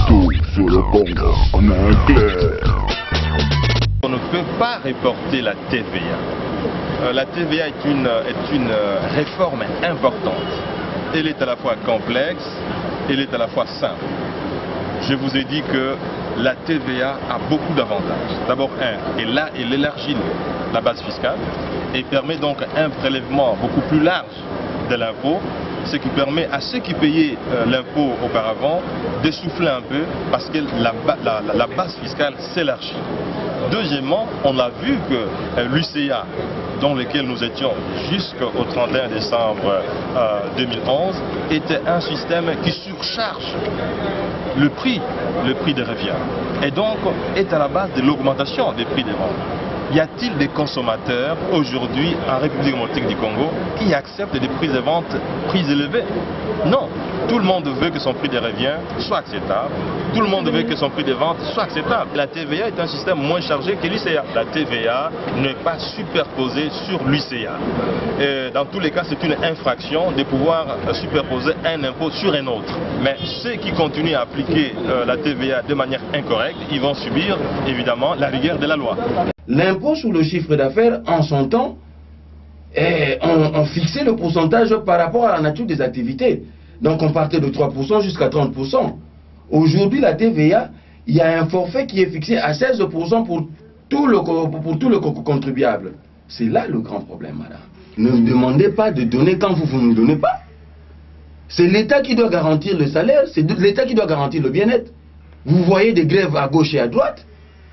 Tout sur le Congo, on a un clair. On ne peut pas reporter la TVA. La TVA est une réforme importante. Elle est à la fois complexe, elle est à la fois simple. Je vous ai dit que la TVA a beaucoup d'avantages. D'abord, elle élargit la base fiscale et permet donc un prélèvement beaucoup plus large de l'impôt, ce qui permet à ceux qui payaient l'impôt auparavant d'essouffler un peu parce que la base fiscale s'élargit. Deuxièmement, on a vu que l'UCA, dans lequel nous étions jusqu'au 31 décembre 2011, était un système qui surcharge le prix des revient et donc est à la base de l'augmentation des prix des ventes. Y a-t-il des consommateurs aujourd'hui en République démocratique du Congo qui acceptent des prix de vente élevés? Non. Tout le monde veut que son prix de revient soit acceptable. Tout le monde veut que son prix de vente soit acceptable. La TVA est un système moins chargé que l'UCA. La TVA n'est pas superposée sur l'UCA. Dans tous les cas, c'est une infraction de pouvoir superposer un impôt sur un autre. Mais ceux qui continuent à appliquer la TVA de manière incorrecte, ils vont subir évidemment la rigueur de la loi. L'impôt sur le chiffre d'affaires, en son temps, on fixait le pourcentage par rapport à la nature des activités. Donc on partait de 3% jusqu'à 30%. Aujourd'hui, la TVA, il y a un forfait qui est fixé à 16% pour tout le contribuable. C'est là le grand problème, madame. Ne me demandez pas de donner quand vous ne nous donnez pas. C'est l'État qui doit garantir le salaire, c'est l'État qui doit garantir le bien-être. Vous voyez des grèves à gauche et à droite.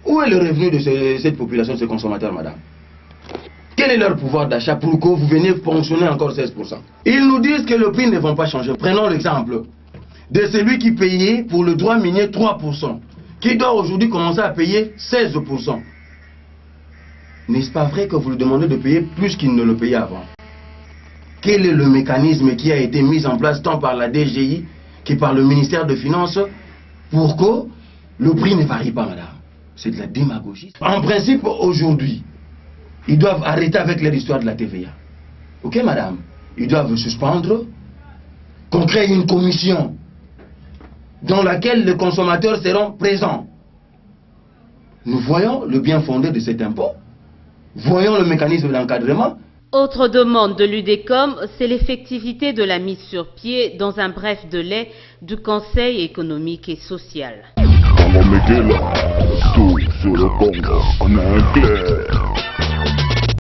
Où est le revenu de cette population, de ces consommateurs, madame? Quel est leur pouvoir d'achat pour que vous veniez fonctionner encore 16%? Ils nous disent que le prix ne va pas changer. Prenons l'exemple de celui qui payait pour le droit minier 3%, qui doit aujourd'hui commencer à payer 16%. N'est-ce pas vrai que vous lui demandez de payer plus qu'il ne le payait avant? Quel est le mécanisme qui a été mis en place tant par la DGI que par le ministère des Finances pour que le prix ne varie pas, madame? C'est de la démagogie. En principe, aujourd'hui, ils doivent arrêter avec leur histoire de la TVA. Ok, madame? Ils doivent suspendre, qu'on crée une commission dans laquelle les consommateurs seront présents. Nous voyons le bien fondé de cet impôt. Voyons le mécanisme d'encadrement. Autre demande de l'UDECOM, c'est l'effectivité de la mise sur pied dans un bref délai du Conseil économique et social. Tout sur le Congo, on a un clair.